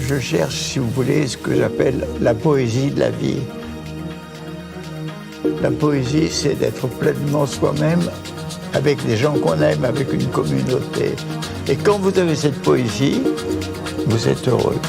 Je cherche, si vous voulez, ce que j'appelle la poésie de la vie. La poésie, c'est d'être pleinement soi-même avec des gens qu'on aime, avec une communauté. Et quand vous avez cette poésie, vous êtes heureux.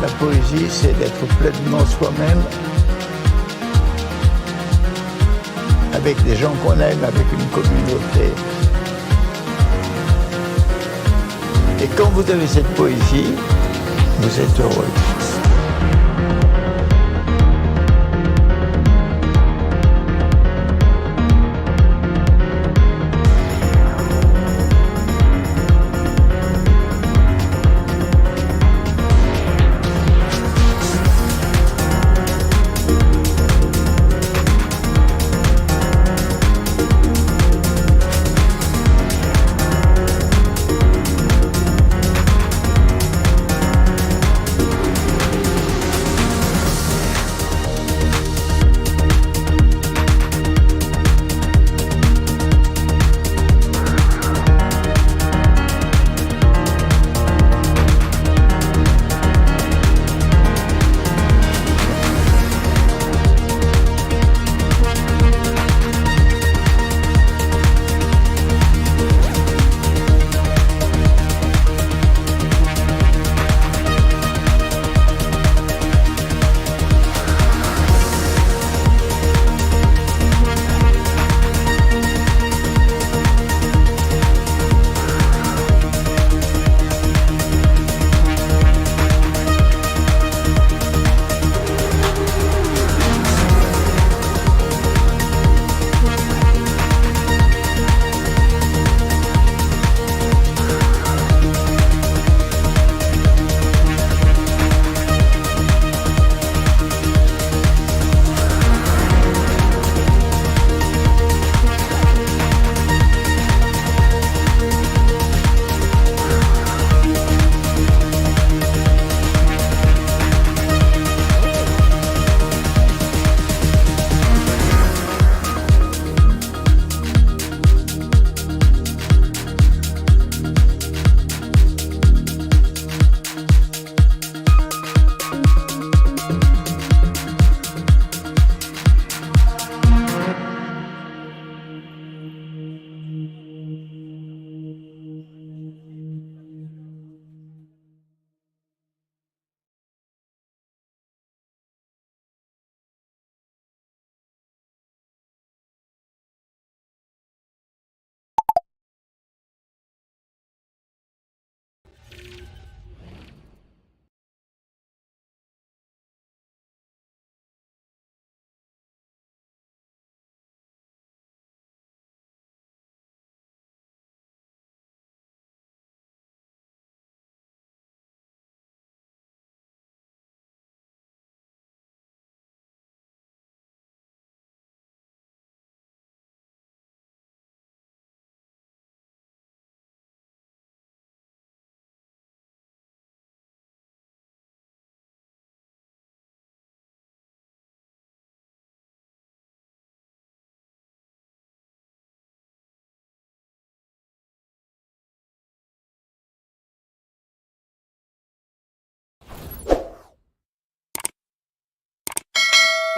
La poésie, c'est d'être pleinement soi-même avec des gens qu'on aime, avec une communauté. Et quand vous avez cette poésie, vous êtes heureux.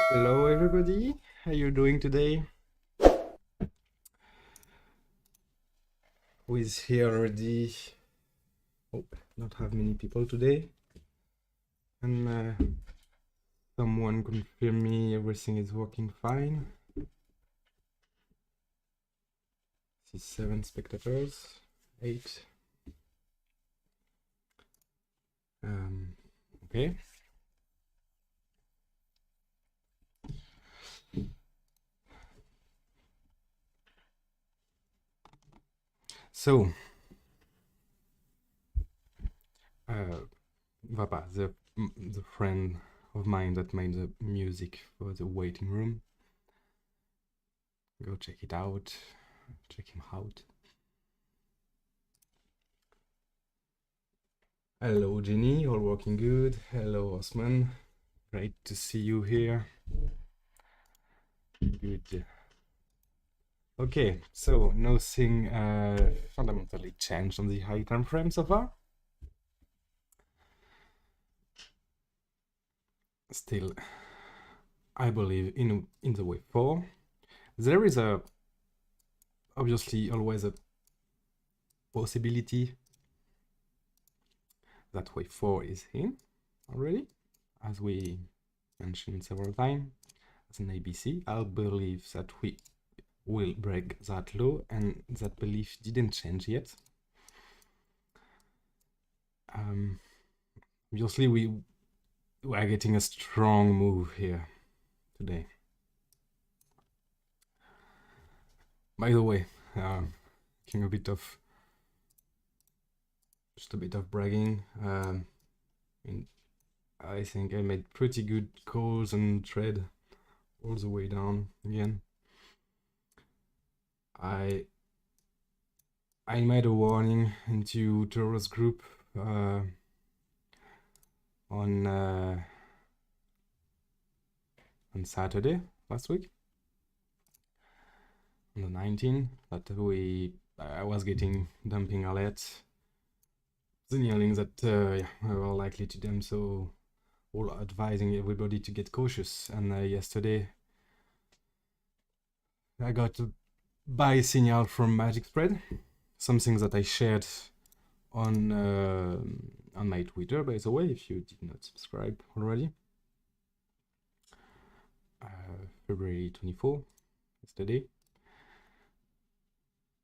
Hello everybody, how you doing today? Who is here already? Oh, not have many people today. And someone confirm me everything is working fine. See 7 spectators, 8. Okay. So, Vapa, the friend of mine that made the music for the waiting room. Go check it out. Check him out. Hello Jenny, all working good. Hello Osman, great to see you here. Good. Okay, so nothing fundamentally changed on the high time frame so far. Still, I believe in the wave 4. There is obviously always a possibility that wave 4 is in already, as we mentioned several times as an ABC. I believe that we will break that low, and that belief didn't change yet. Obviously we are getting a strong move here today. By the way, making a bit of bragging. I think I made pretty good calls and trade all the way down again. I made a warning into Toro's group on Saturday last week, on the 19th, that I was getting dumping Elliott, signaling that we were likely to dump, so all advising everybody to get cautious. And yesterday I got a buy signal from Magic Spread, something that I shared on my Twitter, by the way, if you did not subscribe already. February 24, yesterday.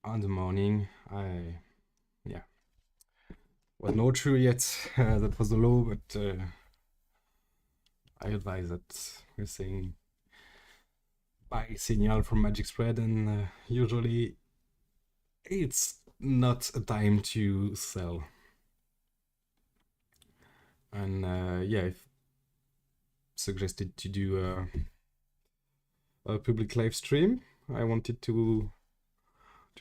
On the morning, was not sure yet that was the low, but I advise that we're saying buy signal from Magic Spread, and usually it's not a time to sell. And I've suggested to do a public live stream. I wanted to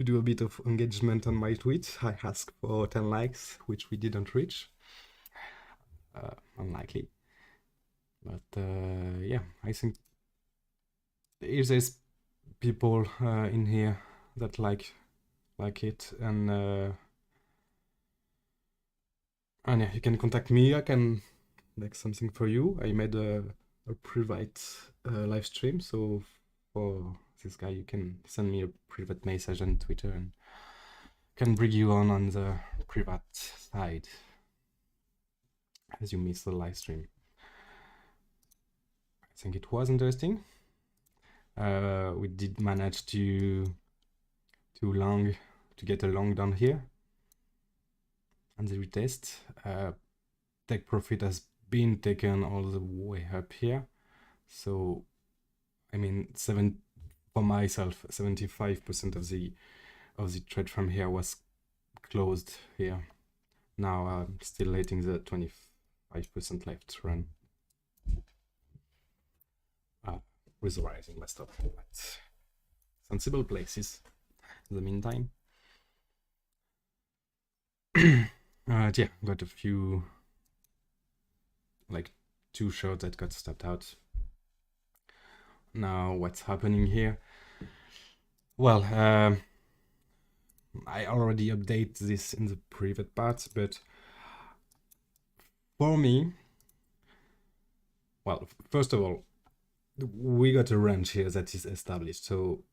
do a bit of engagement on my tweet. I asked for 10 likes, which we didn't reach. Unlikely. But I think if there's people in here that like it, and yeah, you can contact me. I can make something for you. I made a private live stream, so for this guy you can send me a private message on Twitter and can bring you on the private side as you miss the live stream. I think it was interesting. We did manage to get a long down here and the retest. Take profit has been taken all the way up here, so I mean, for myself, 75% of the trade from here was closed here. Now I'm still letting the 25% left run with the rising my stop at sensible places in the meantime. Yeah, got a few, like 2 shorts that got stopped out. Now what's happening here? Well, I already update this in the private part, but for me, well, first of all, we got a range here that is established. So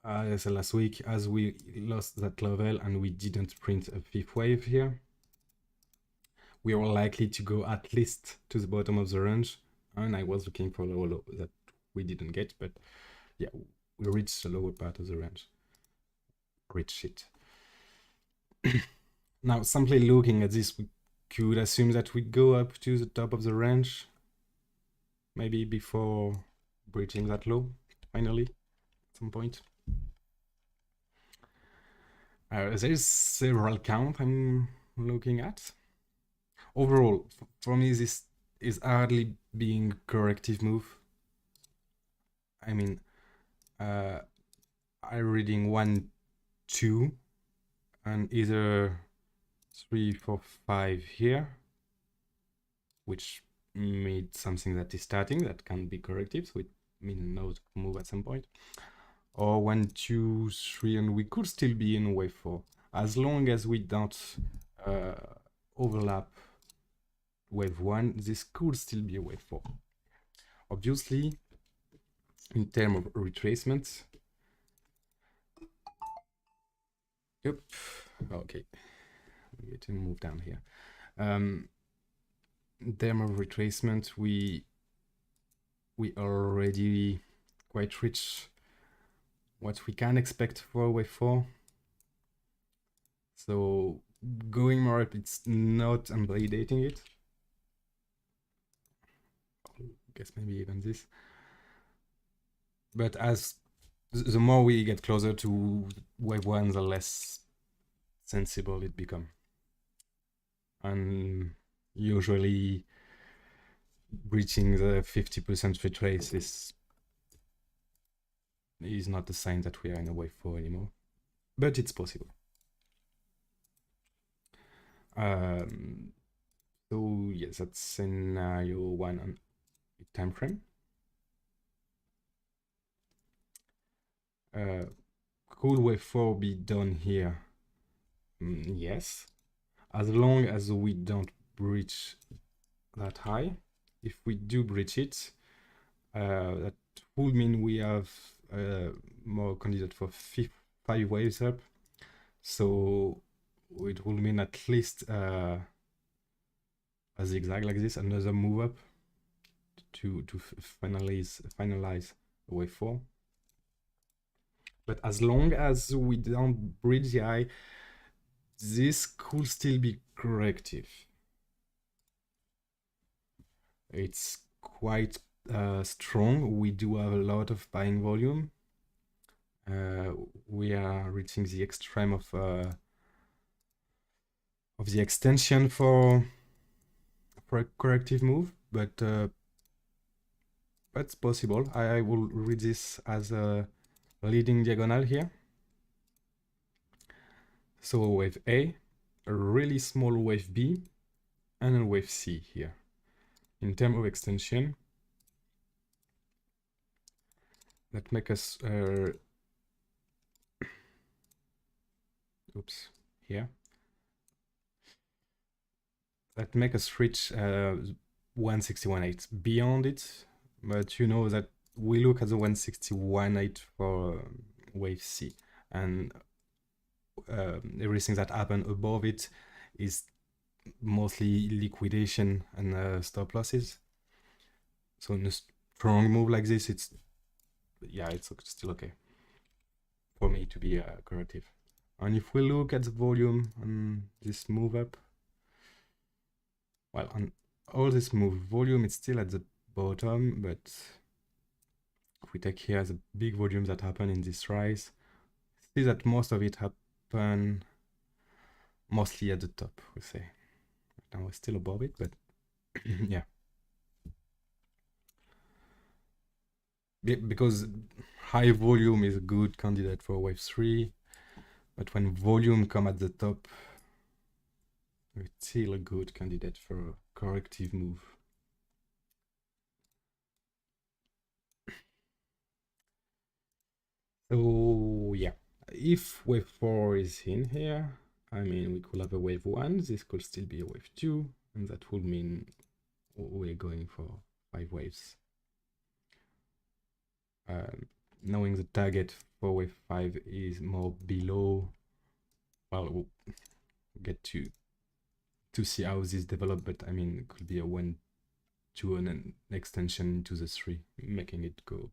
as I said last week, as we lost that level and we didn't print a 5th wave here, we are likely to go at least to the bottom of the range. And I was looking for a low that we didn't get, but yeah, we reached the lower part of the range. Reach it. Now, simply looking at this, we could assume that we go up to the top of the range, maybe before breaching that low, finally, at some point. There's several count I'm looking at. Overall, for me, this is hardly being corrective move. I mean, I reading 1, 2, and either 3, 4, 5 here, which means something that is starting, that can be corrective, so it means no move at some point. Or 1, 2, 3, and we could still be in wave 4, as long as we don't overlap wave 1. This could still be a wave 4. Obviously, in terms of retracement, yep, okay, we get to move down here. In terms of retracement, we already quite rich what we can expect for wave 4. So going more up, it's not invalidating it. I guess maybe even this. But as the more we get closer to wave 1, the less sensible it becomes. And usually reaching the 50% retrace is not a sign that we are in a wave 4 anymore. But it's possible. So yes, that's scenario 1 on time frame. Could wave 4 be done here? Yes, as long as we don't breach that high. If we do breach it, that would mean we have more candidate for 5 waves up. So it will mean at least a zigzag like this, another move up to finalize wave 4. But as long as we don't breach the eye, this could still be corrective. It's quite strong. We do have a lot of buying volume. We are reaching the extreme of the extension for a corrective move, but that's possible. I will read this as a leading diagonal here. So a wave A, a really small wave B, and a wave C here. In terms of extension, that make us oops, here. That make us reach 161.8. Beyond it, but you know that we look at the 161.8 for wave C, and everything that happened above it is mostly liquidation and stop losses. So in a strong move like this, it's still okay for me to be corrective. And if we look at the volume on this move up, well, on all this move volume, it's still at the bottom, but if we take here the big volumes that happen in this rise, see that most of it happen mostly at the top, we say. Now we're still above it, but yeah. Because high volume is a good candidate for wave 3, but when volume come at the top, it's still a good candidate for a corrective move. So yeah, if wave 4 is in here, I mean, we could have a wave 1, this could still be a wave 2, and that would mean we're going for 5 waves. Knowing the target for wave 5 is more below, well, we'll get to see how this develops, but I mean, it could be a 1, 2, and an extension to the 3, making it come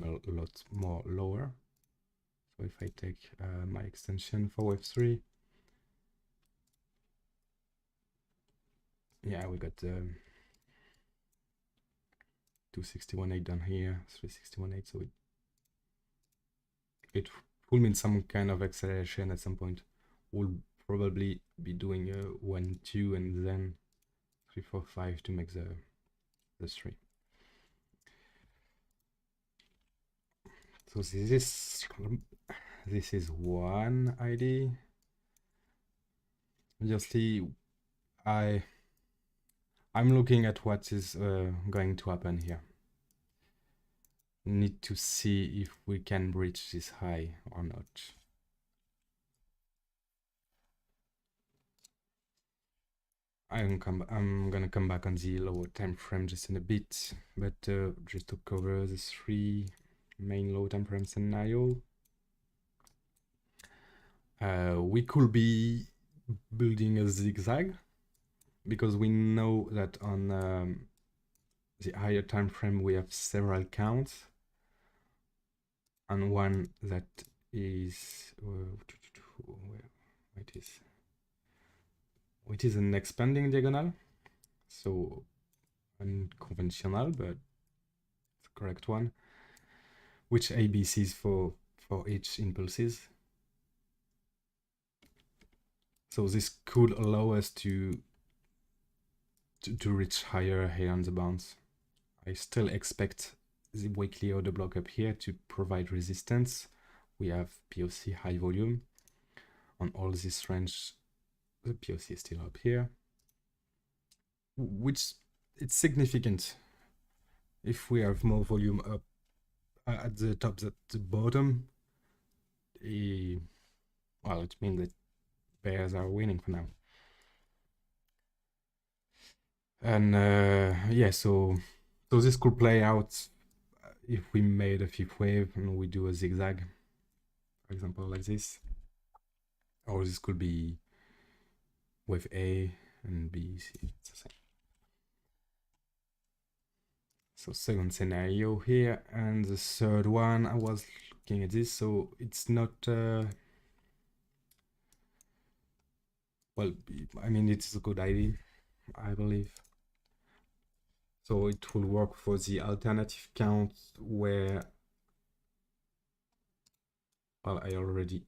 a lot more lower. So if I take my extension for wave 3, yeah, we got 261.8 down here, 361.8, so it will mean some kind of acceleration at some point. We'll probably be doing a 1, 2, and then 3, 4, 5 to make the 3. So this is one ID. obviously, I'm looking at what is going to happen here. Need to see if we can breach this high or not. I'm gonna come back on the lower time frame just in a bit, but just to cover the 3 main low time frame scenario, we could be building a zigzag because we know that on the higher time frame we have several counts, and one that is it is an expanding diagonal, so unconventional, but the correct one, which ABCs for each impulses. So this could allow us to reach higher here on the bounce. I still expect the weekly order block up here to provide resistance. We have POC high volume on all this range. The POC is still up here, which it's significant. If we have more volume up at the top than the bottom, well, it means that bears are winning for now. And yeah, so this could play out if we made a fifth wave and we do a zigzag, for example, like this. Or this could be wave A and B, C, it's the same. So second scenario here, and the third one, I was looking at this, so it's not, well, I mean, it's a good idea, I believe. So it will work for the alternative count where, well, I already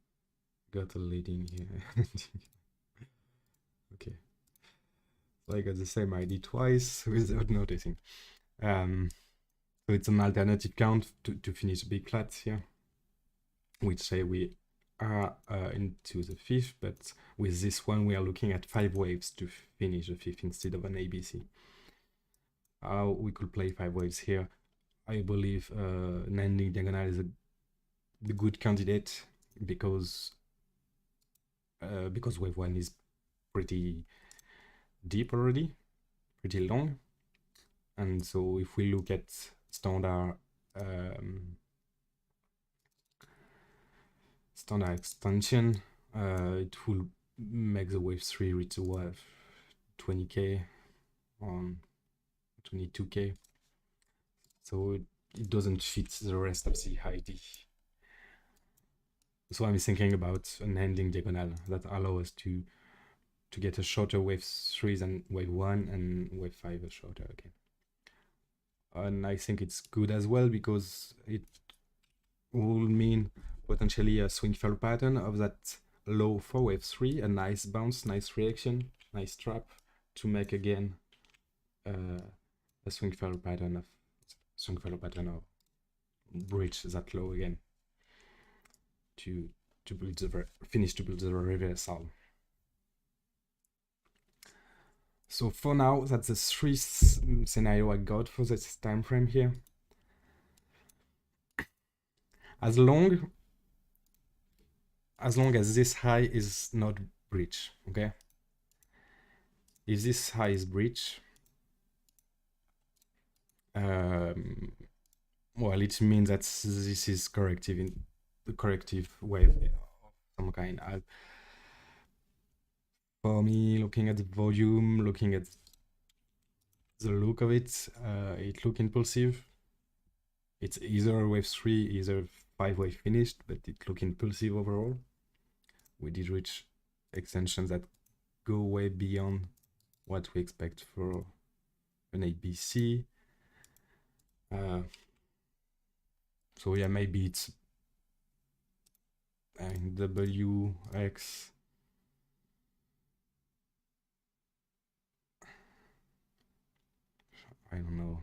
got a leading here. Okay. So I got the same ID twice without noticing. So it's an alternative count to finish big flats here, which say we are into the fifth, but with this one we are looking at 5 waves to finish the fifth instead of an ABC. We could play 5 waves here. I believe an ending diagonal is the good candidate because wave 1 is pretty deep already, pretty long. And so if we look at standard extension, it will make the wave 3 reach a wave 20k on 22k. So it doesn't fit the rest of the ID. So I'm thinking about an ending diagonal that allows us to get a shorter wave 3 than wave 1 and wave 5 a shorter again. And I think it's good as well because it will mean potentially a swing fail pattern of that low for wave 3, a nice bounce, nice reaction, nice trap to make again a swing fail pattern or breach that low again to build finish to build the reversal. So for now, that's the 3 scenario I got for this time frame here. As long as this high is not breach, okay? If this high is breach, well, it means that this is corrective in the corrective wave of some kind. For me, looking at the volume, looking at the look of it, it look impulsive. It's either wave 3, either 5 wave finished, but it look impulsive overall. We did reach extensions that go way beyond what we expect for an ABC. So yeah, maybe it's WX. I don't know,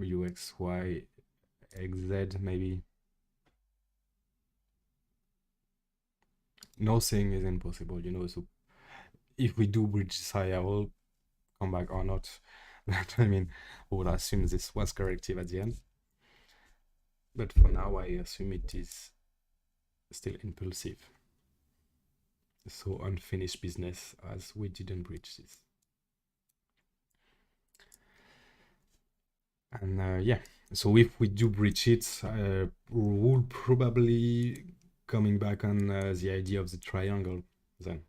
WXY XZ maybe. Nothing is impossible, you know, so if we do bridge this high, I will come back or not. I mean, I would assume this was corrective at the end. But for now, I assume it is still impulsive. So unfinished business as we didn't bridge this. And yeah, so if we do bridge it, we'll probably coming back on the idea of the triangle then.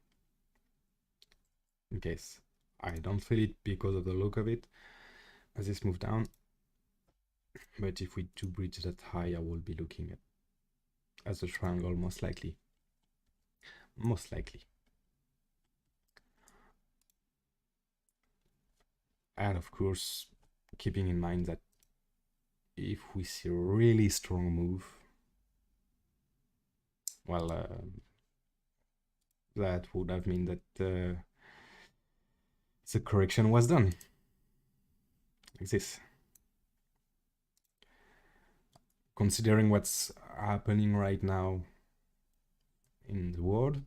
In case I don't feel it because of the look of it as this move down. But if we do bridge that high, I will be looking at as a triangle most likely. Most likely. And of course, keeping in mind that if we see a really strong move, well, that would have meant that the correction was done. Like this. Considering what's happening right now in the world,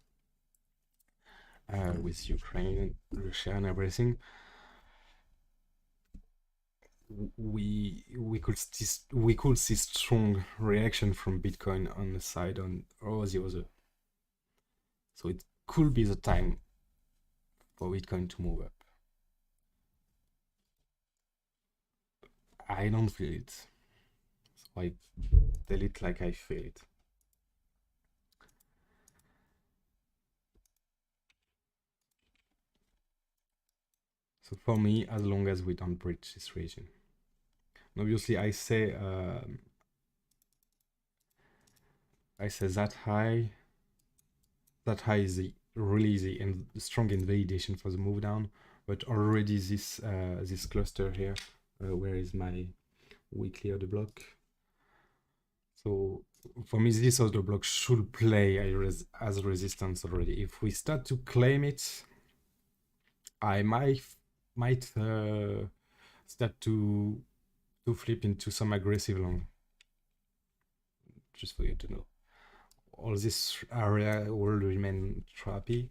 with Ukraine, Russia, and everything, we could see strong reaction from Bitcoin on the side or the other. So it could be the time for Bitcoin to move up. I don't feel it, so I tell it like I feel it. So for me, as long as we don't breach this region. And obviously I say that high is really the strong invalidation for the move down, but already this this cluster here, where is my weekly order block? So for me, this order block should play as a resistance already. If we start to claim it, I might start to flip into some aggressive long. Just for you to know, all this area will remain trappy,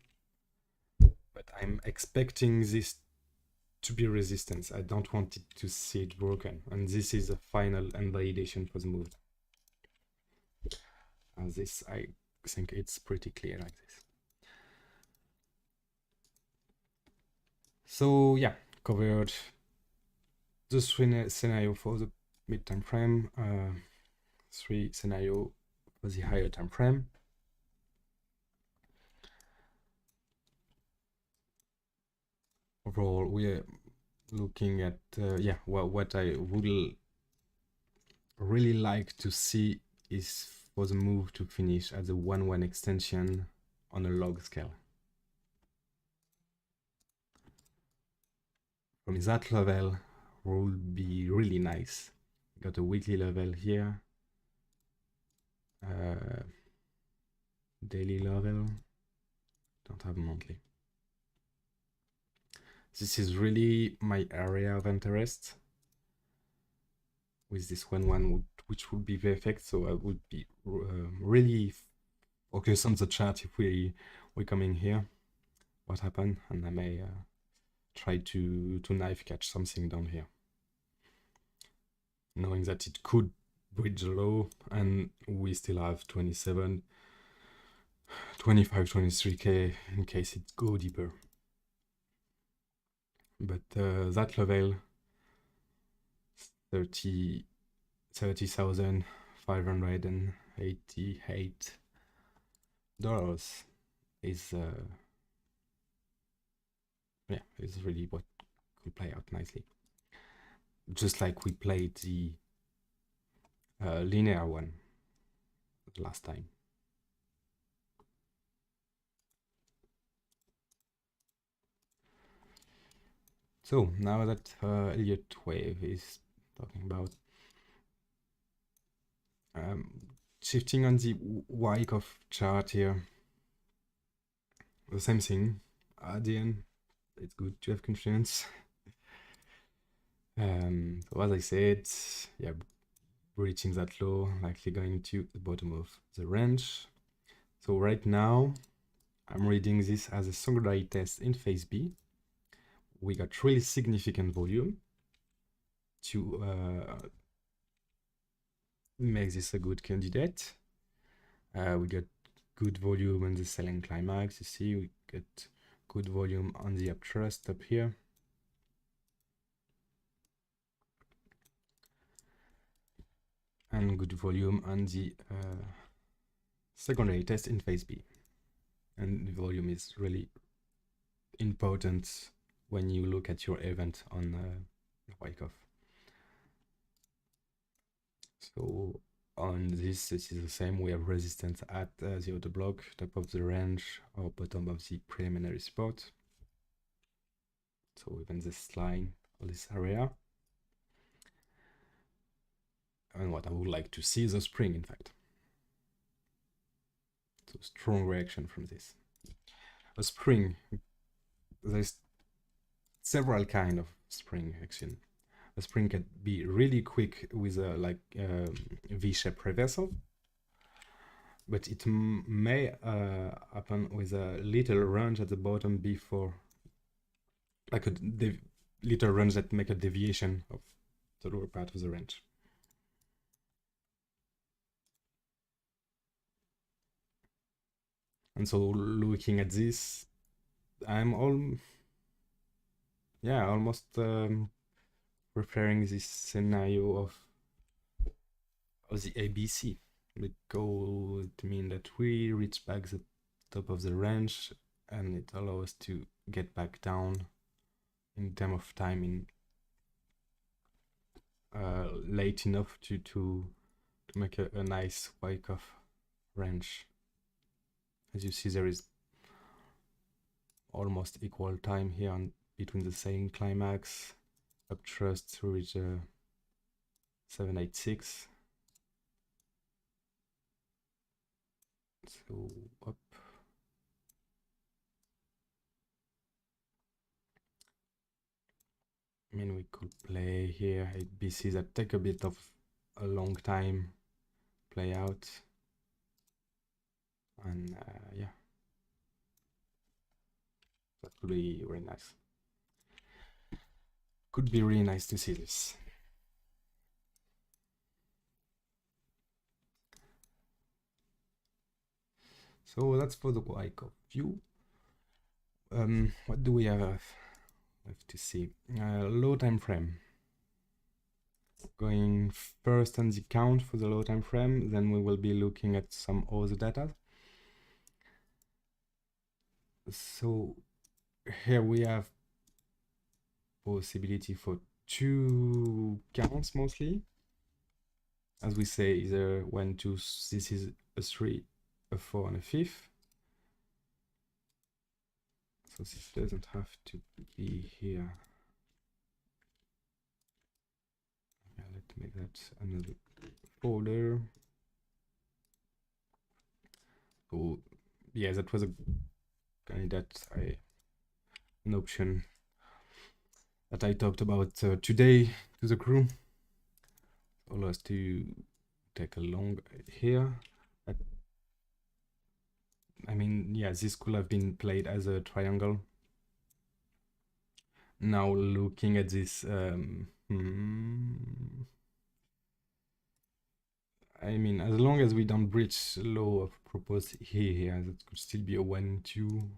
but I'm expecting this to be resistance. I don't want it to see it broken, and this is a final invalidation for the move. This, I think it's pretty clear like this. So yeah, covered the three scenario for the mid time frame, 3 scenario for the higher time frame. Overall, we are looking at yeah, what I would really like to see is for the move to finish at the 1-1 extension on a log scale. From that level would be really nice. Got a weekly level here, daily level, don't have monthly. This is really my area of interest with this 1-1, which would be the effect. So I would be really focused on the chart if we're coming here, what happened, and I may try to knife catch something down here, knowing that it could bridge the low, and we still have 27, 25, 23k in case it go deeper. But that level, $30,588 is yeah, is really what could play out nicely. Just like we played the linear one last time. So now that Elliott wave is talking about, shifting on the Wyckoff chart here, the same thing. At the end, it's good to have confidence. So as I said, yeah, reaching that low, likely going to the bottom of the range. So right now, I'm reading this as a secondary test in phase B. We got really significant volume to make this a good candidate. We got good volume on the ceiling climax. You see, we got good volume on the upthrust up here. And good volume on the secondary test in phase B. And the volume is really important when you look at your event on Wyckoff. So on this is the same. We have resistance at the outer block, top of the range, or bottom of the preliminary spot. So even this line, or this area. And what I would like to see is a spring, in fact. So strong reaction from this. A spring, there's several kind of spring action. A spring can be really quick with a V-shaped reversal, but it may happen with a little range at the bottom before, like a little range that make a deviation of the lower part of the range. And so looking at this, I'm almost preparing this scenario of the ABC, because it means that we reach back the top of the range and it allows us to get back down in terms of time in late enough to make a nice Wyckoff range. As you see, there is almost equal time here between the same climax, upthrust to reach 786. So up. I mean, we could play here ABC that take a bit of a long time play out. And yeah, that could be really nice. Could be really nice to see this. So that's for the Wyckoff view. What do we have to see? Low time frame. Going first on the count for the low time frame, then we will be looking at some other data. So here we have possibility for 2 counts mostly. As we say, either 1, 2, this is a 3, a 4, and a 5th. So this doesn't have to be here. Yeah, let's make that another folder. So yeah, that was a candidate, an option that I talked about today to the crew. Allow us to take a long here. I mean, yeah, this could have been played as a triangle. Now looking at this, I mean, as long as we don't breach low of proposed here, that could still be a 1, 2,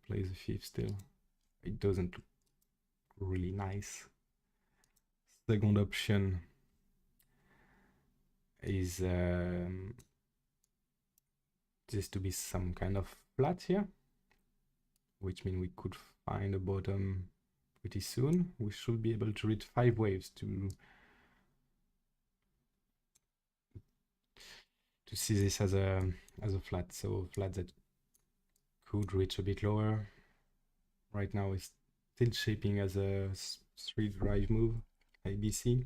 play the 5th still. It doesn't look really nice. Second option is this to be some kind of flat here, which means we could find a bottom pretty soon. We should be able to reach 5 waves to see this as a flat. So flat that could reach a bit lower. Right now it's still shaping as a 3 drive move, ABC.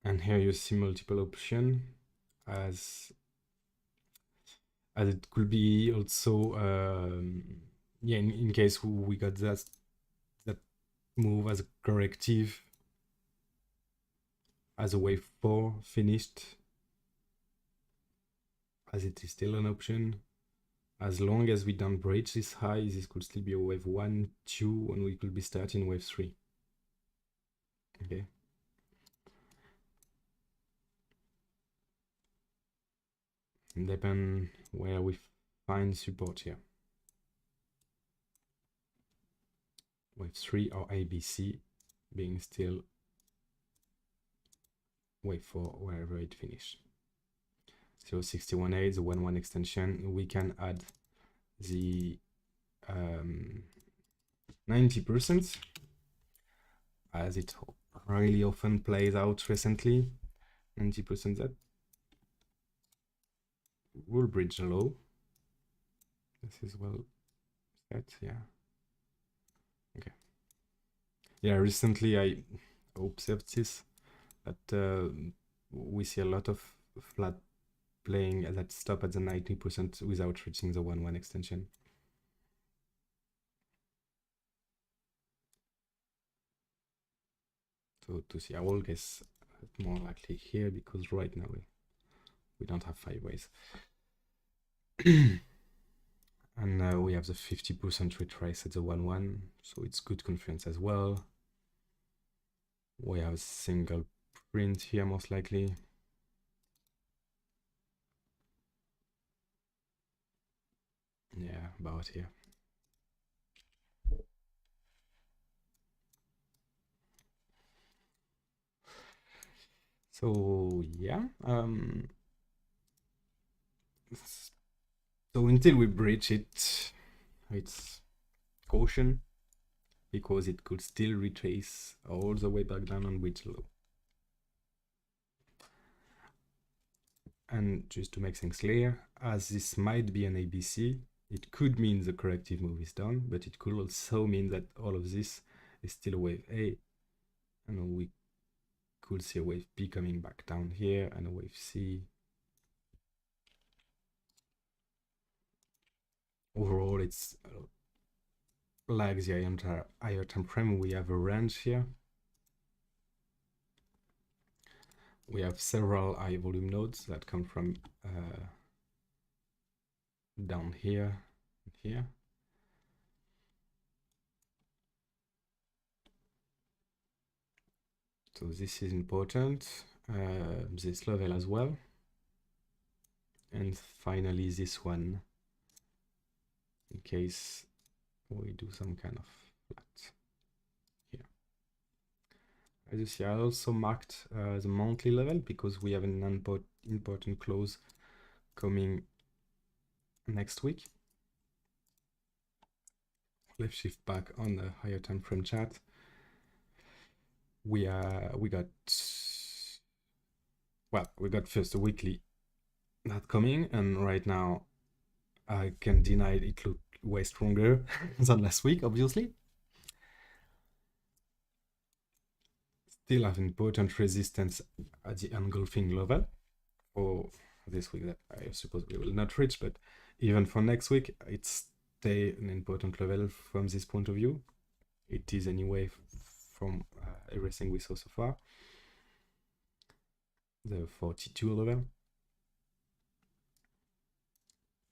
And here you see multiple options as it could be also yeah, in case we got that move as a corrective as a wave 4 finished, as it is still an option. As long as we don't breach this high, this could still be a wave 1, 2, and we could be starting wave 3. Okay. And depend where we find support here. Wave 3 or ABC being still wave 4 wherever it finished. 0.618, the 1-1 extension. We can add the 90%, as it really often plays out recently. 90% that will bridge the low. This is well set, yeah. Okay. Yeah, recently I observed this, that we see a lot of flat playing that stop at the 90% without reaching the 1-1 extension. So to see, I will guess more likely here, because right now we don't have 5 ways. And we have the 50% retrace at the 1-1, so it's good confluence as well. We have a single print here, most likely. Yeah, about here. So yeah, so until we breach it, it's caution, because it could still retrace all the way back down on bridge low. And just to make things clear, as this might be an ABC, it could mean the corrective move is done, but it could also mean that all of this is still a wave A, and we could see a wave B coming back down here, and a wave C. Overall, it's like the higher time frame. We have a range here. We have several high volume nodes that come from down here and here. So this is important, this level as well. And finally this one, in case we do some kind of flat here. As you see, I also marked the monthly level, because we have an important close coming next week. Let's shift back on the higher time frame chart. We got first a weekly that coming, and right now I can deny it looked way stronger than last week, obviously. Still have important resistance at the engulfing level for this week that I suppose we will not reach, but even for next week, it's stay an important level from this point of view. It is anyway from everything we saw so far. The 42 level.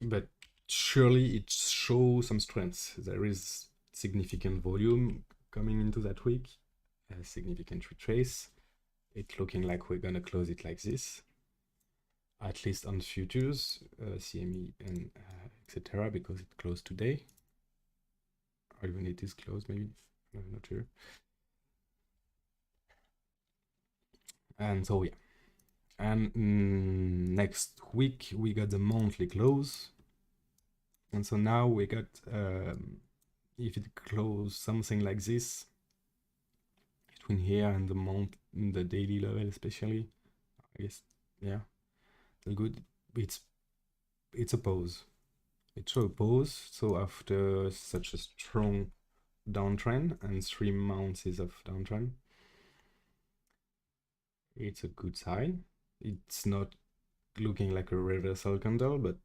But surely it shows some strength. There is significant volume coming into that week, a significant retrace. It's looking like we're gonna close it like this, at least on futures, CME and etc., because it closed today, or even it is closed, maybe, I'm not sure. And so yeah, and next week we got the monthly close, and so now we got if it closes something like this between here and the month, the daily level especially, I guess, yeah, good. It's a pause. It shows a pause. So after such a strong downtrend and 3 months of downtrend, it's a good sign. It's not looking like a reversal candle, but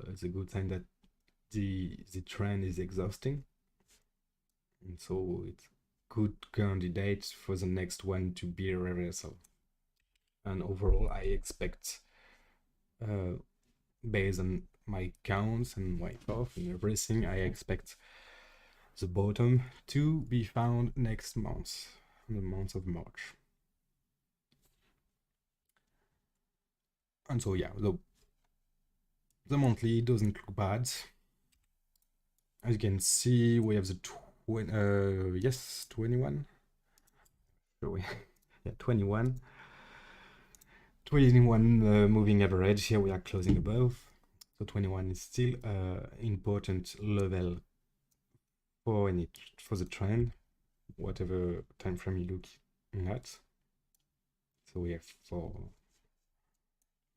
it's a good sign that the trend is exhausting, and so it's good candidate for the next one to be a reversal. And overall, I expect based on my counts and Wyckoff and everything, I expect the bottom to be found next month, the month of March. And so yeah, the monthly doesn't look bad. As you can see, we have the 21. So yeah, 21. 21 moving average. Here we are closing above. So 21 is still important level for the trend, whatever time frame you look at. So we have for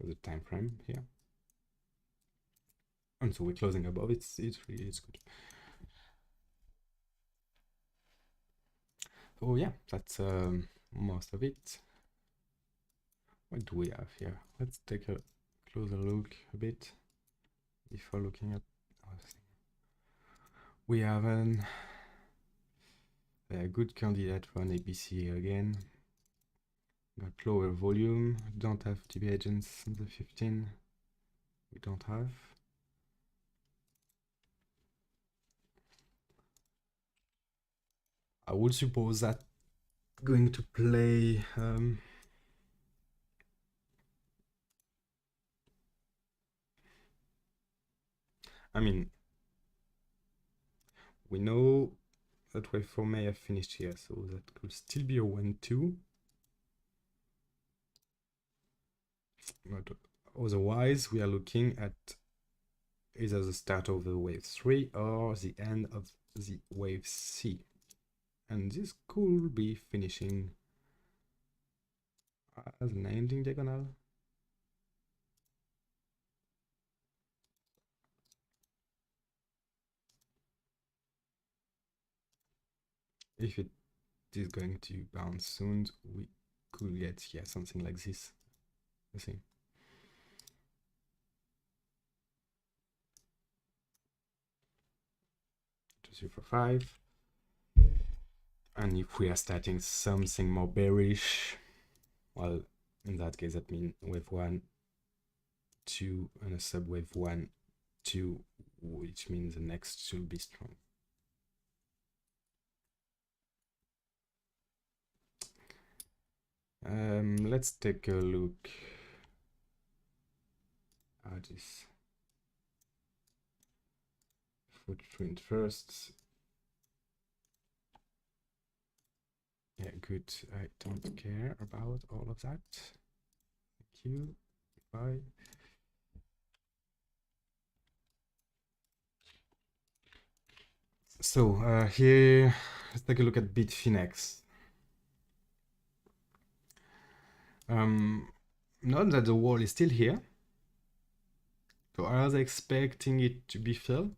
the time frame here, and so we're closing above. It's good. So yeah, that's most of it. What do we have here? Let's take a closer look a bit before looking at our thing. We have a good candidate for an ABC again. Got lower volume, don't have divergence on the 15. We don't have. I would suppose that going to play I mean, we know that waveform may have finished here, so that could still be a 1-2. But otherwise, we are looking at either the start of the wave 3 or the end of the wave C. And this could be finishing as an ending diagonal. If it is going to bounce soon, we could get something like this. Let's see. 2, 3, 4, 5. And if we are starting something more bearish, well, in that case, that means wave 1, 2, and a subwave 1, 2, which means the next should be strong. Let's take a look at this footprint first. Yeah, good. I don't care about all of that. Thank you. Bye. So here, let's take a look at Bitfinex. Note that the wall is still here. So are they expecting it to be filled?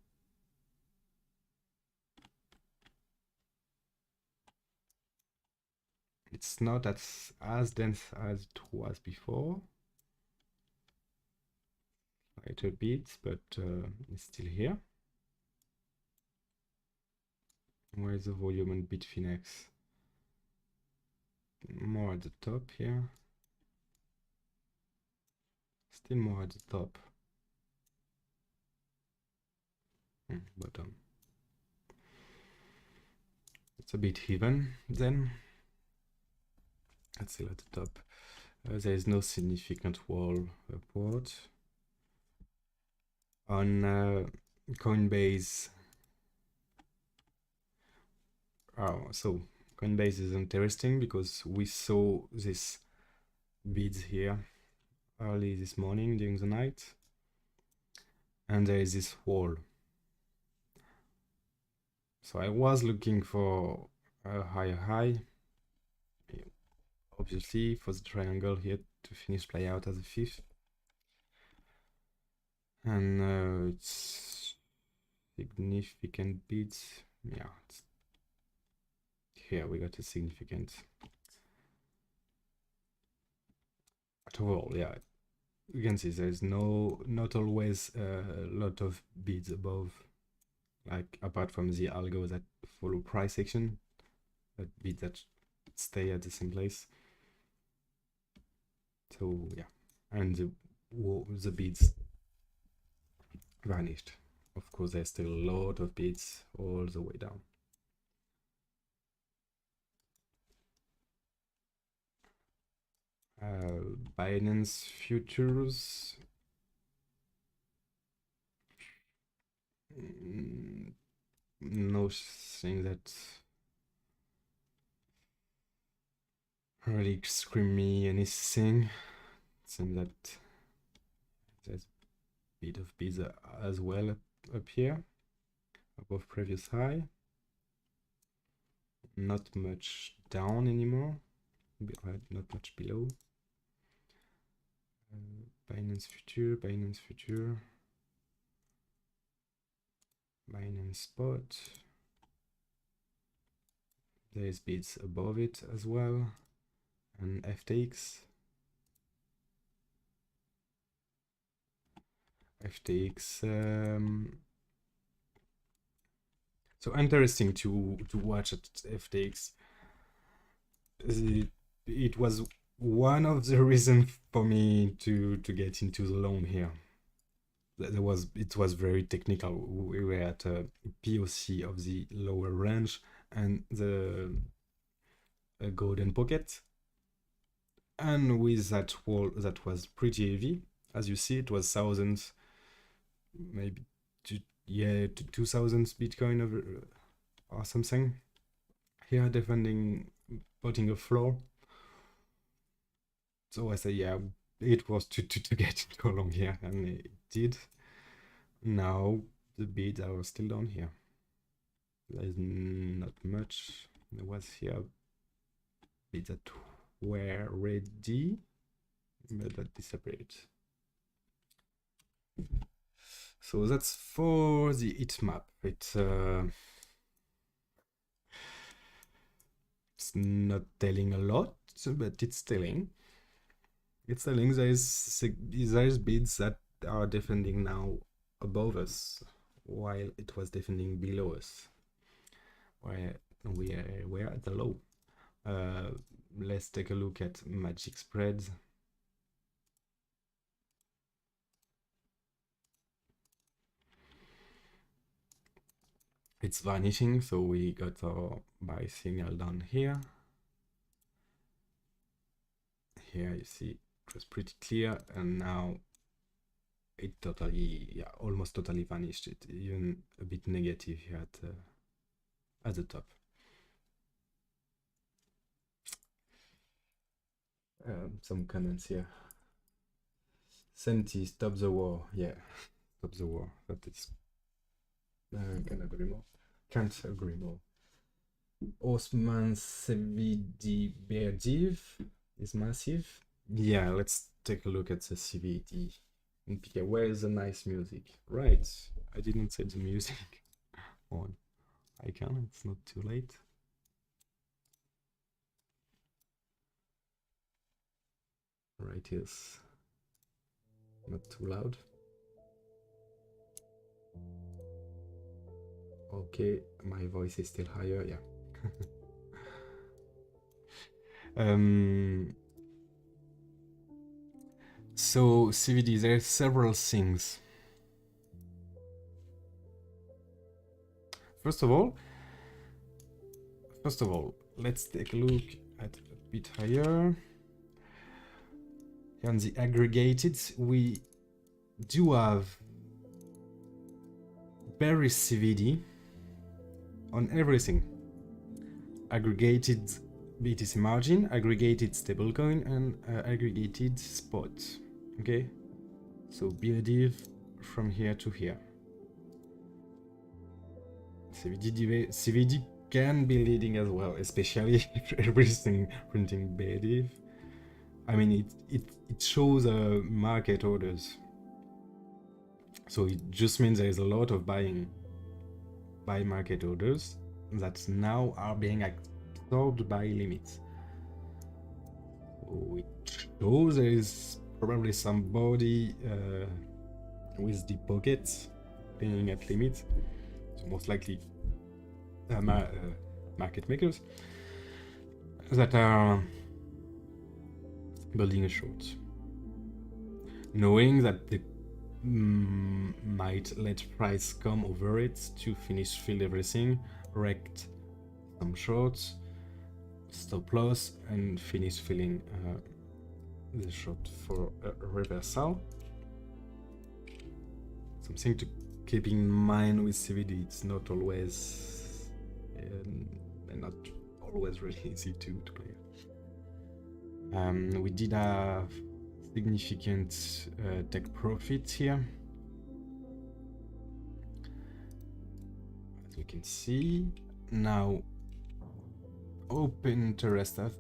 It's not as dense as it was before. Lighter bits, but it's still here. Where is the volume on Bitfinex? More at the top here. Still more at the top. Bottom. It's a bit even then. It's still at the top. There is no significant wall upward. On Coinbase. Oh, so Coinbase is interesting because we saw this bids here early this morning during the night, and there is this wall. So I was looking for a higher high, obviously for the triangle here to finish play out as a fifth, and it's significant bids. Yeah, here we got a significant. But overall, yeah, you can see there's not always a lot of bids above, like apart from the algo that follow price action, that bids that stay at the same place. So yeah, and the bids vanished. Of course, there's still a lot of bids all the way down. Binance futures. Nothing that really scream me anything. Seems that there's a bit of bids as well up here, above previous high. Not much down anymore, not much below. Binance future, Binance future, Binance spot. There's bids above it as well, and FTX. So interesting to watch at FTX. It was one of the reasons for me to get into the loan here. It was very technical. We were at a POC of the lower range and the golden pocket, and with that wall that was pretty heavy. As you see, it was thousands, maybe 2,000 Bitcoin or something. Here defending, putting a floor. So I say, yeah, it was to get into long here, and it did. Now the bids are still down here. There's not much. There was here bids that were ready, but that disappeared. So that's for the heat map. It's not telling a lot, but it's telling. It's telling there's bids that are defending now above us, while it was defending below us, where we were at the low. Let's take a look at magic spreads. It's vanishing, so we got our buy signal down here. Here you see it was pretty clear, and now it totally, yeah, almost totally vanished. It even a bit negative here at the top. Some comments here. Senti, stop the war. Yeah, stop the war. That is, can agree more. Can't agree more. Osman CVD Berdiv is massive. Yeah, let's take a look at the CVD. Okay, where is the nice music? Right, I didn't set the music on. I can, it's not too late. Right, yes. Not too loud. Okay, my voice is still higher, yeah. So CVD, there are several things. First of all, let's take a look at a bit higher. On the aggregated, we do have bearish CVD on everything. Aggregated BTC margin, aggregated stablecoin, and aggregated spot. Okay, so BRDIV from here to here. CVD can be leading as well, especially if everything printing BRDIV. I mean, it shows market orders. So it just means there is a lot of buy market orders that now are being absorbed by limits. So it shows there is probably somebody with the pockets paying at limits. So most likely market makers that are building a short, knowing that the might let price come over it to finish fill everything, rect some shorts, stop loss, and finish filling the short for a reversal. Something to keep in mind with CVD, it's not always and not always really easy to play. We did have significant take profits here, as we can see. Now open interest have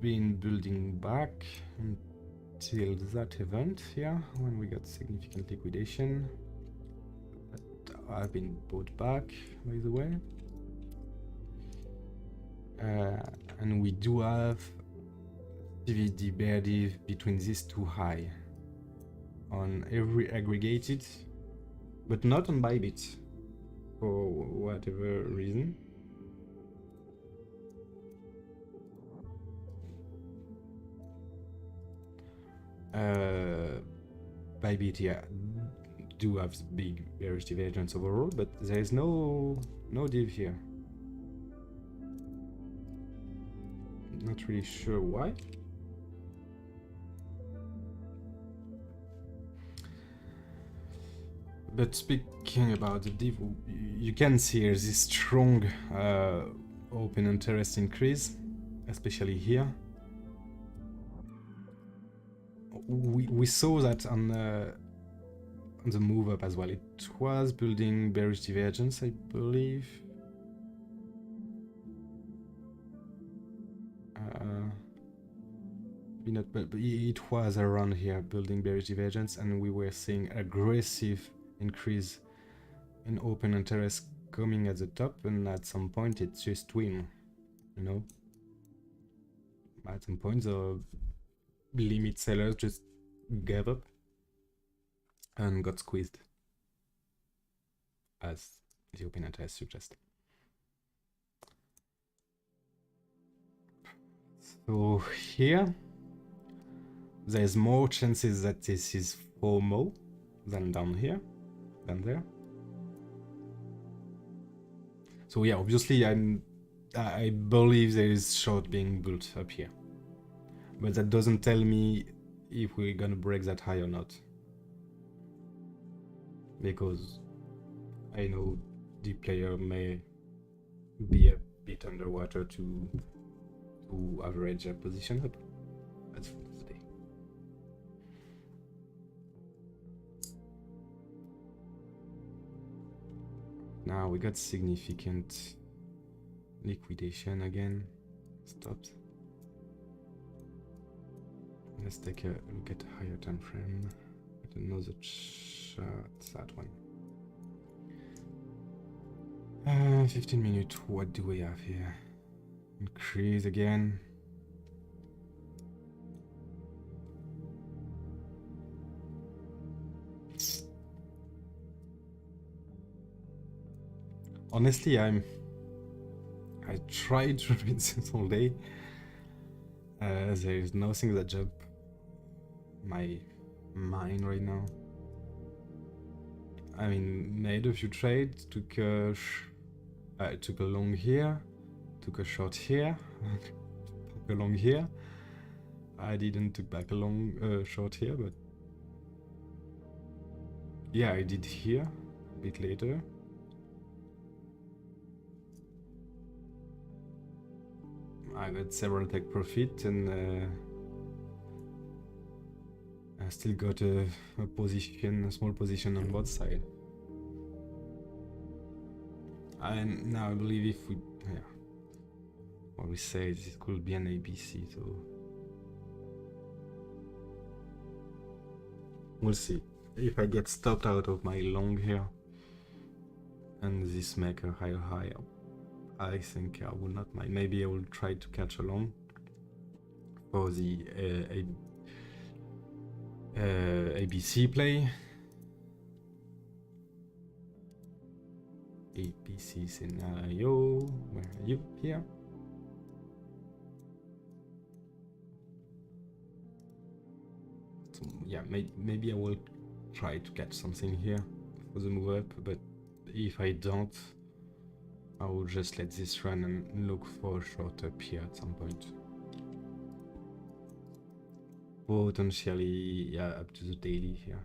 been building back until that event here when we got significant liquidation that have been bought back, by the way. And we do have CVD bear div between these two high on every aggregated, but not on Bybit for whatever reason. Bybit, yeah, do have big bearish divergence overall, but there is no div here. Not really sure why. But speaking about the div, you can see here this strong open interest increase, especially here. We saw that on the move up as well. It was building bearish divergence, I believe. But it was around here building bearish divergence, and we were seeing aggressive increase in open interest coming at the top, and at some point it just win, you know. At some point the limit sellers just gave up and got squeezed, as the open interest suggests. So here there's more chances that this is FOMO than down here, than there. So yeah, obviously I believe there is short being built up here, but that doesn't tell me if we're gonna break that high or not, because I know the player may be a bit underwater to average a position up. That's for today. Now we got significant liquidation again. Stopped. Let's take a look at a higher time frame. At another chart, that one. 15 minutes. What do we have here? Increase again. Honestly, I tried to read this all day. There is nothing that jump my mind right now. I mean, made a few trades, took a long here, took a short here, took a long here. I didn't took back a long short here, but yeah, I did here a bit later. I got several take profit, and I still got a small position on both sides. And now I believe if we, what we say, this could be an ABC, so we'll see. If I get stopped out of my long here, and this make a higher high, I think I will not mind. Maybe I will try to catch a long for the ABC play. ABC scenario, where are you? Here. So yeah, maybe I will try to catch something here for the move up, but if I don't, I will just let this run and look for a short up here at some point. Potentially, yeah, up to the daily here.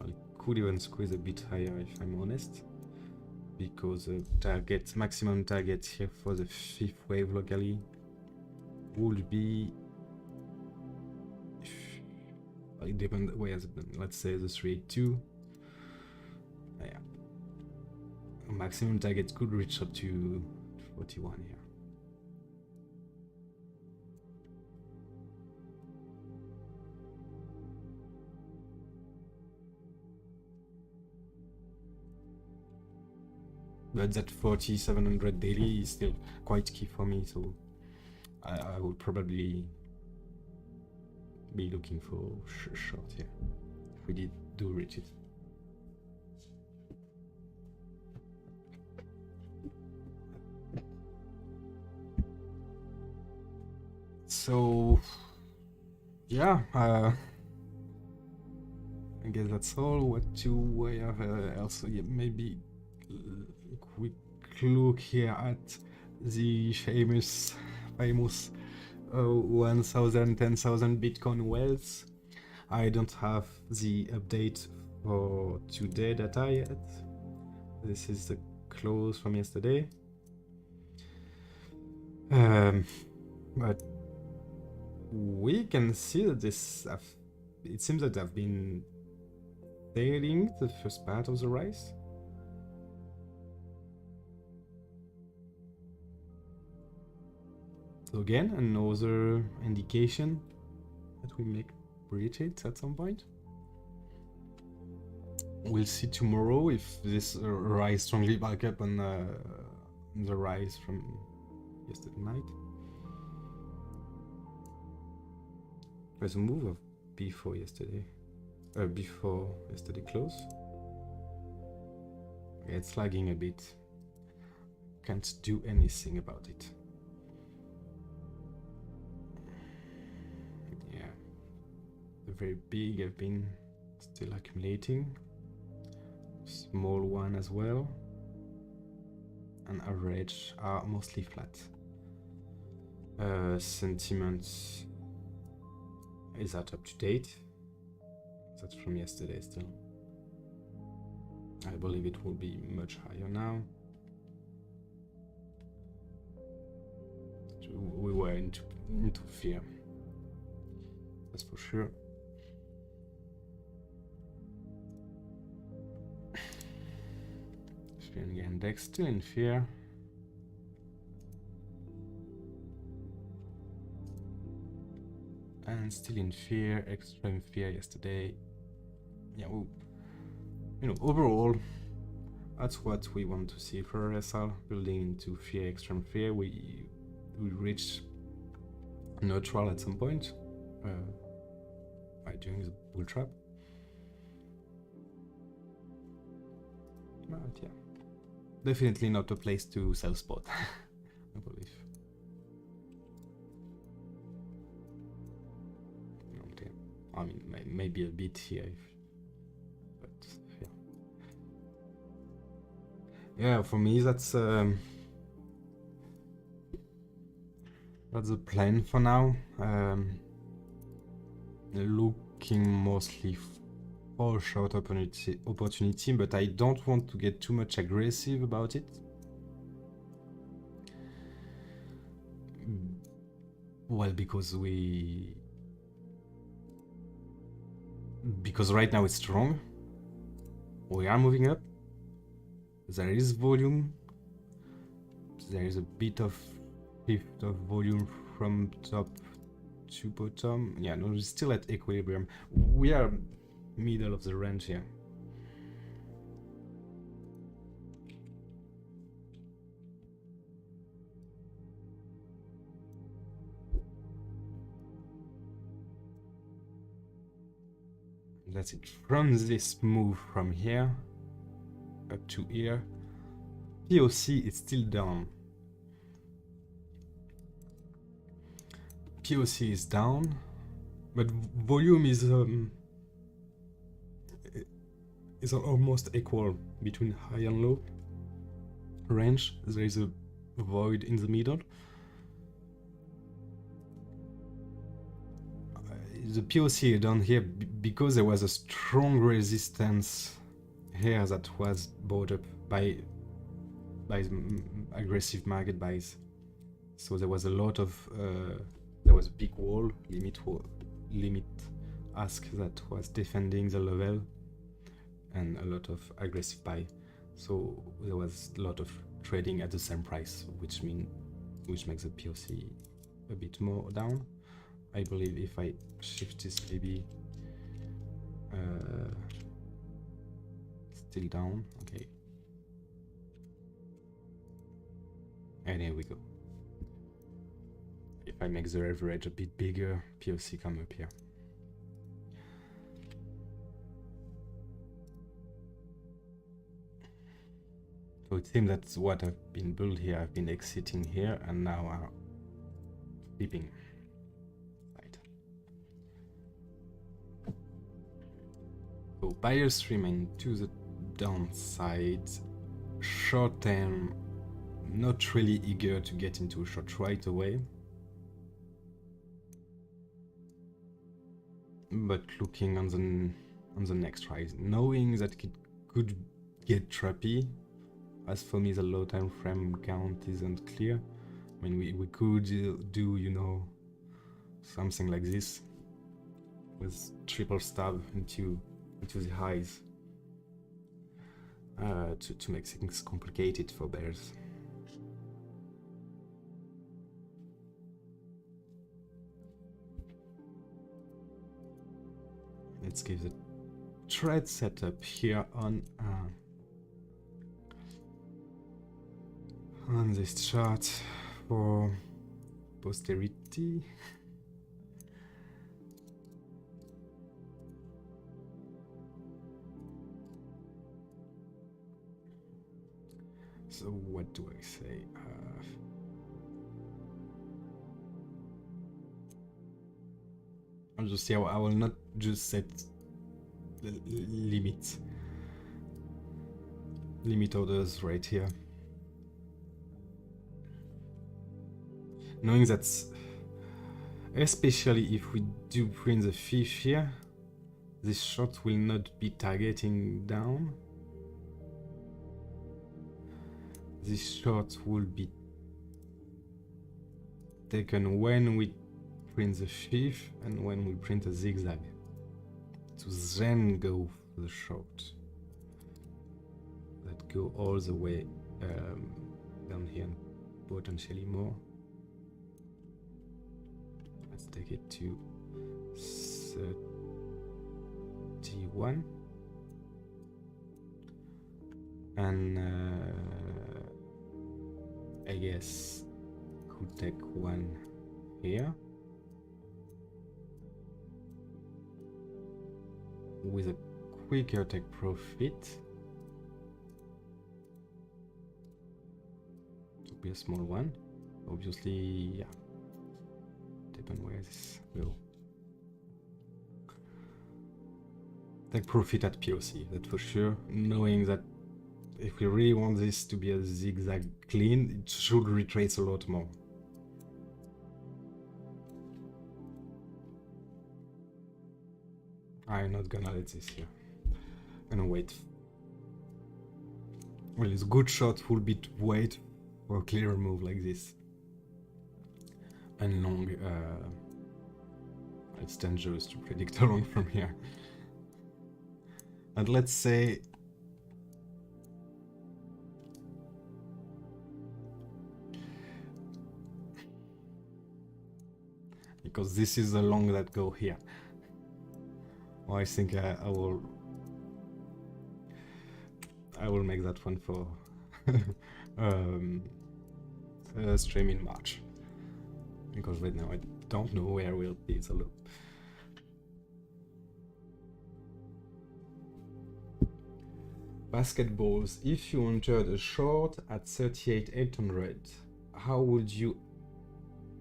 I could even squeeze a bit higher if I'm honest, because maximum target here for the 5th wave locally would be, it depends, let's say the 382. Yeah. Maximum target could reach up to 41 here. But that 4700 daily is still quite key for me, so I would probably be looking for short here if we do reach it. So yeah, I guess that's all. What do I have else? Yeah, maybe a quick look here at the famous 1,000, 10,000 Bitcoin wells. I don't have the update for today data yet. This is the close from yesterday. But we can see that it seems that I've been sailing the first part of the rise. So again, another indication that we may breach it at some point. We'll see tomorrow if this rise strongly back up on the rise from yesterday night. There's a move of before yesterday close. Yeah, it's lagging a bit. Can't do anything about it. Yeah, the very big have been still accumulating. Small one as well, and average are mostly flat. Sentiment, is that up to date? That's from yesterday still. I believe it will be much higher now. So we were into fear, that's for sure. Index still in fear. And still in fear, extreme fear yesterday. Yeah, overall, that's what we want to see for RSL, building into fear, extreme fear. We reach neutral at some point by doing the bull trap. But yeah, definitely not a place to sell spot, I believe. Okay. I mean, maybe a bit here, but yeah. Yeah, for me that's the plan for now. Looking mostly for short opportunity, but I don't want to get too much aggressive about it. Well, because right now it's strong. We are moving up. There is volume. There is a bit of shift of volume from top to bottom. Yeah, no, we're still at equilibrium. We are middle of the range here. That's it. From this move from here up to here, POC is still down. POC is down, but volume is is almost equal between high and low range. There is a void in the middle. The POC down here, because there was a strong resistance here that was bought up by aggressive market buys. So there was a lot of there was a big wall, limit ask that was defending the level, and a lot of aggressive buy. So there was a lot of trading at the same price, which makes the POC a bit more down. I believe if I shift this, maybe still down. Okay, and here we go. If I make the average a bit bigger, POC come up here. So it seems that's what I've been built here. I've been exiting here and now are flipping. Right. So buyers remain to the downside. Short term, not really eager to get into a short right away. But looking on the next rise, knowing that it could get trappy. As for me, the low time frame count isn't clear. I mean, we could do, you know, something like this with triple stab into the highs to make things complicated for bears. Let's give the trade setup here on this chart for posterity. So what do I say? I'll just say I will not just set limit orders right here, knowing that especially if we do print the fifth here, this short will not be targeting down. This short will be taken when we print the fifth and when we print a zigzag, to then go for the short that go all the way down here and potentially more. Let's take it to 31 and I guess could take one here with a quicker take profit. It'll be a small one, obviously. Yeah, depend where this will take profit at POC, that for sure, knowing that if we really want this to be a zigzag clean, it should retrace a lot more. I'm not gonna let this here. I'm gonna wait. Well, it's good shot will be to wait for a clearer move like this. And long, it's dangerous to predict a long from here. And let's say because this is the long that go here. Well, I think I will make that one for stream in March, because right now I don't know where will be the loop. Basketballs, if you entered a short at 38,800, how would you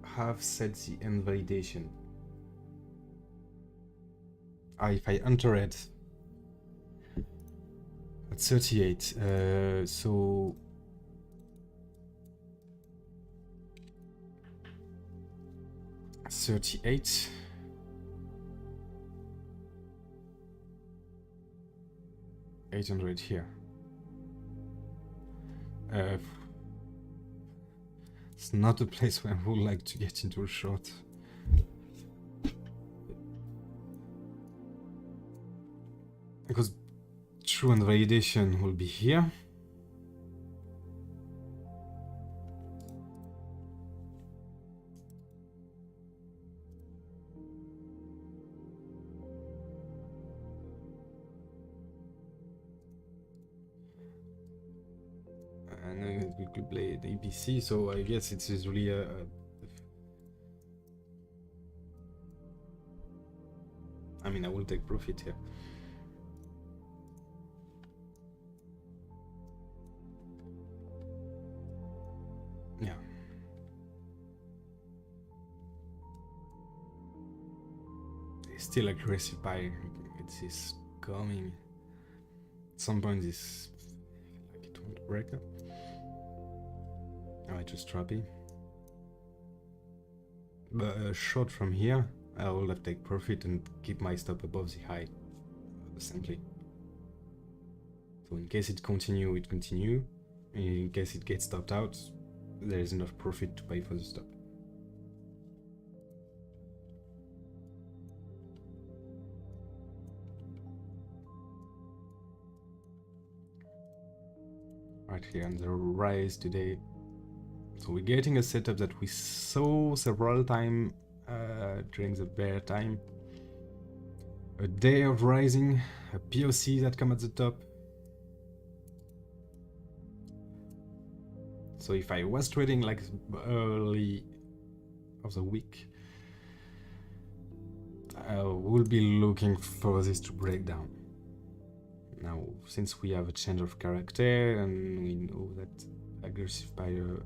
have set the end validation? If I enter it at 38. So 38. $800 here. It's not a place where I would like to get into a short. Because true and validation will be here. And we could play the ABC, so I guess it is really I mean, I will take profit here. Yeah. It's still aggressive buy. It is coming. At some point, this like it won't break up. I just drop it. But short from here, I will have to take profit and keep my stop above the high, simply. So in case it continue, it continue. In case it gets stopped out, there is enough profit to pay for the stop. Right here on the rise today. So we're getting a setup that we saw several times during the bear time. A day of rising, a POC that come at the top. So if I was trading like early of the week, I will be looking for this to break down. Now, since we have a change of character and we know that aggressive buyer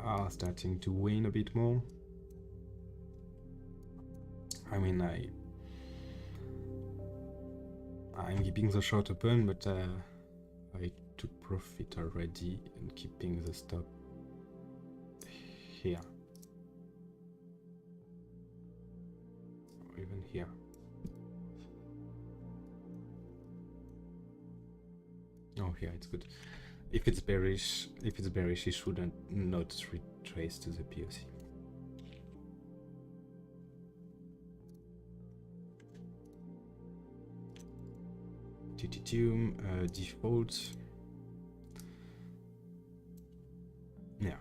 are starting to win a bit more, I mean, I'm keeping the short open, but I took profit already and keeping the stop here or even here. Oh, here it's good. If it's bearish, it shouldn't not retrace to the POC. Titium default. Yeah.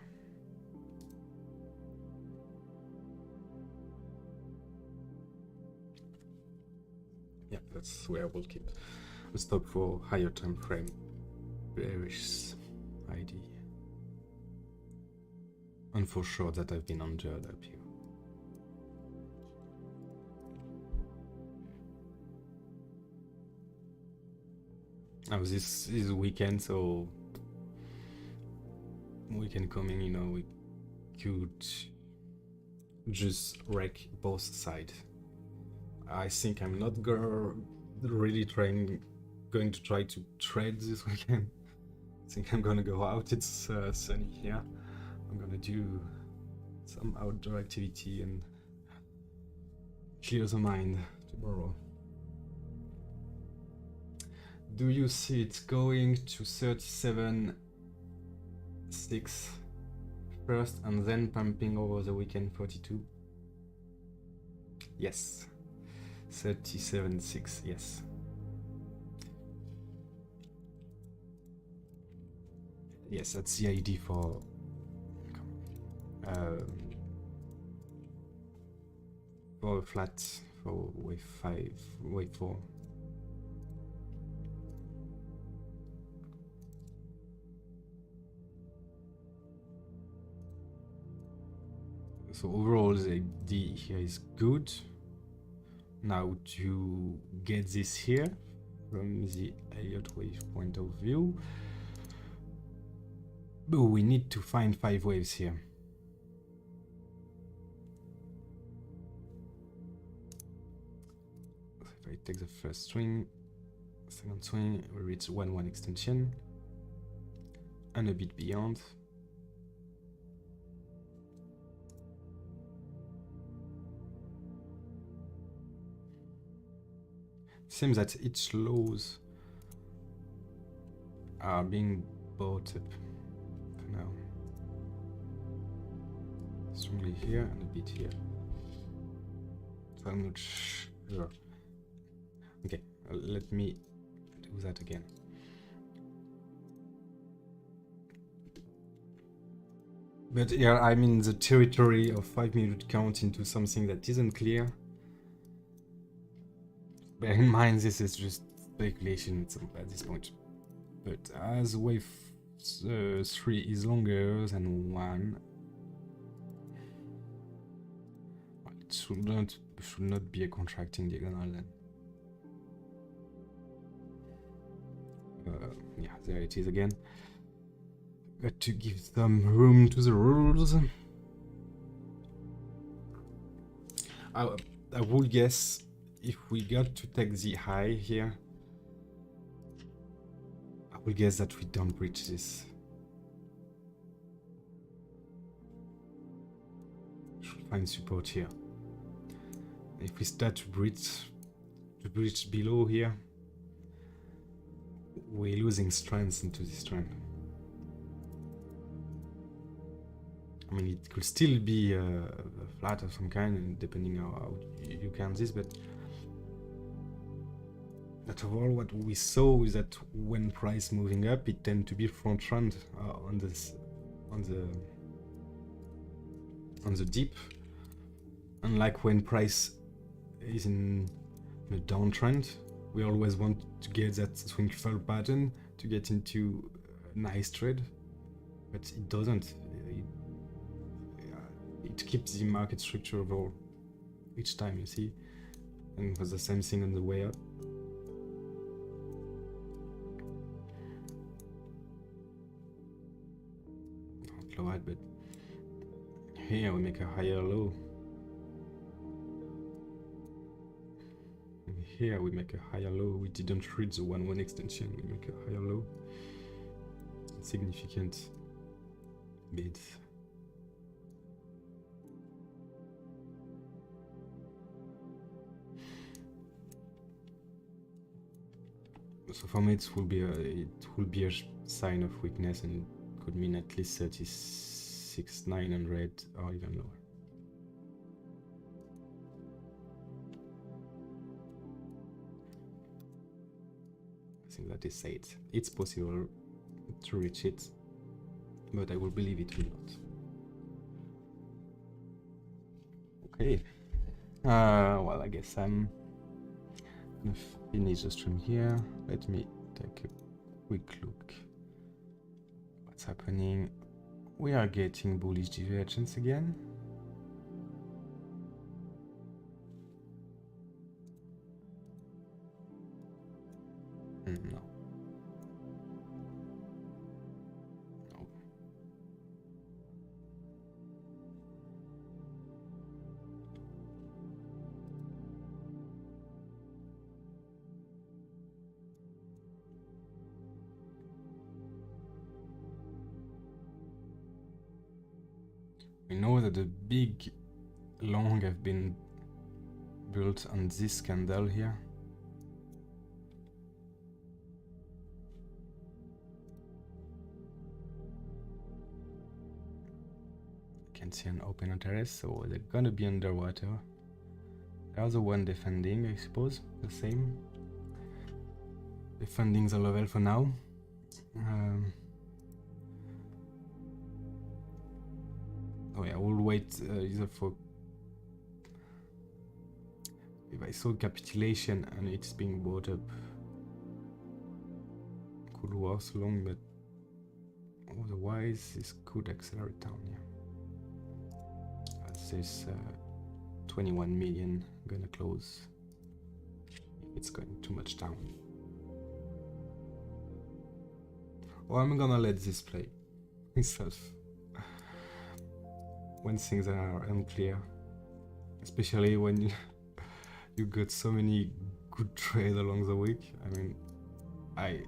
Yeah, that's where I will keep a stop for higher time frame. Bearish ID. And for sure that I've been injured up here. Now this is weekend, so weekend coming, you know, we could just wreck both sides. I think I'm not really going to try to trade this weekend. I think I'm gonna go out. It's sunny here. I'm gonna do some outdoor activity and clear the mind tomorrow. Do you see it going to 37.6 first and then pumping over the weekend 42? Yes. 37.6, yes. Yes, that's the ID for a flat for wave 5, wave 4. So overall the ID here is good. Now to get this here from the Elliott wave point of view, but we need to find 5 waves here. So if I take the first string, Second swing, we reach 1-1 extension, and a bit beyond. Seems that each lows are being bought up for now. Strongly here and a bit here. So I'm not sure. Okay, let me do that again. But here I'm in the territory of 5-minute count into something that isn't clear. Bear in mind, this is just speculation at this point. But as wave 3 is longer than 1, it should not be a contracting diagonal then. Yeah, there it is again. Got to give some room to the rules. I would guess if we got to take the high here, I would guess that we don't breach this. Should find support here. If we start to breach below here, we're losing strength into this trend. I mean, it could still be a flat of some kind, depending on how you count this, but overall, what we saw is that when price moving up, it tends to be front trend on the dip, unlike when price is in a downtrend. We always want to get that swing fall pattern to get into a nice trade, but it doesn't. It keeps the market structure overall each time, you see, and it was the same thing on the way up. Not low, but here we make a higher low. And here we make a higher low. We didn't reach the 1-1 extension. We make a higher low. Significant bids. So for me, it will be a sign of weakness, and it could mean at least 36,900 or even lower. I think that is said. It's possible to reach it, but I will believe it will not. Okay. Well, I guess I'm gonna finish the stream here. Let me take a quick look what's happening. We are getting bullish divergence again. No. No. We know that the big long have been built on this candle here. You can see an open interest, so they're gonna be underwater. The other one defending, I suppose, the same. Defending the level for now. Oh yeah, we'll wait either for... If I saw capitulation and it's being bought up, could work so long, but otherwise this could accelerate down here. As this 21 million gonna close if it's going too much down. Or I'm gonna let this play itself. When things are unclear, especially when you got so many good trades along the week. I mean, I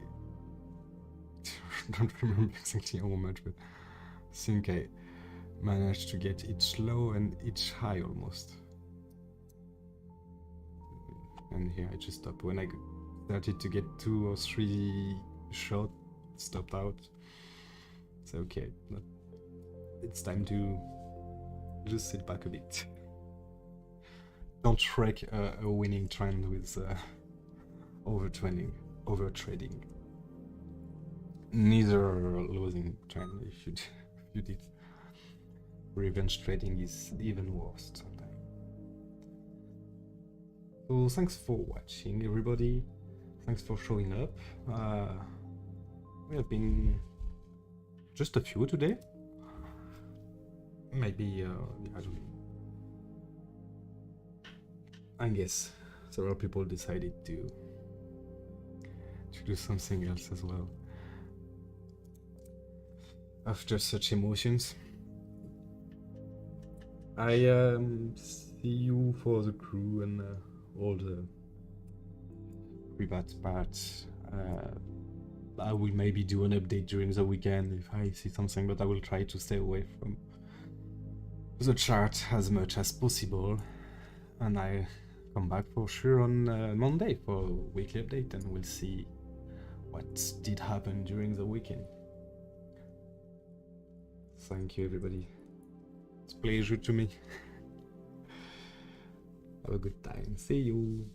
don't remember exactly how much, but I think I managed to get each low and each high almost. And here I just stopped. When I started to get 2 or 3 shots, stopped out. So okay, it's time to just sit back a bit. Don't wreck a winning trend with overtrading. Neither losing trend. If you did. Revenge trading is even worse sometimes. So thanks for watching, everybody. Thanks for showing up. We have been just a few today. Maybe I guess several people decided to do something else as well after such emotions. I see you for the crew and all the private parts. I will maybe do an update during the weekend if I see something, but I will try to stay away from the chart as much as possible. And I come back for sure on Monday for a weekly update, and we'll see what did happen during the weekend. Thank you, everybody. It's a pleasure to me. Have a good time. See you.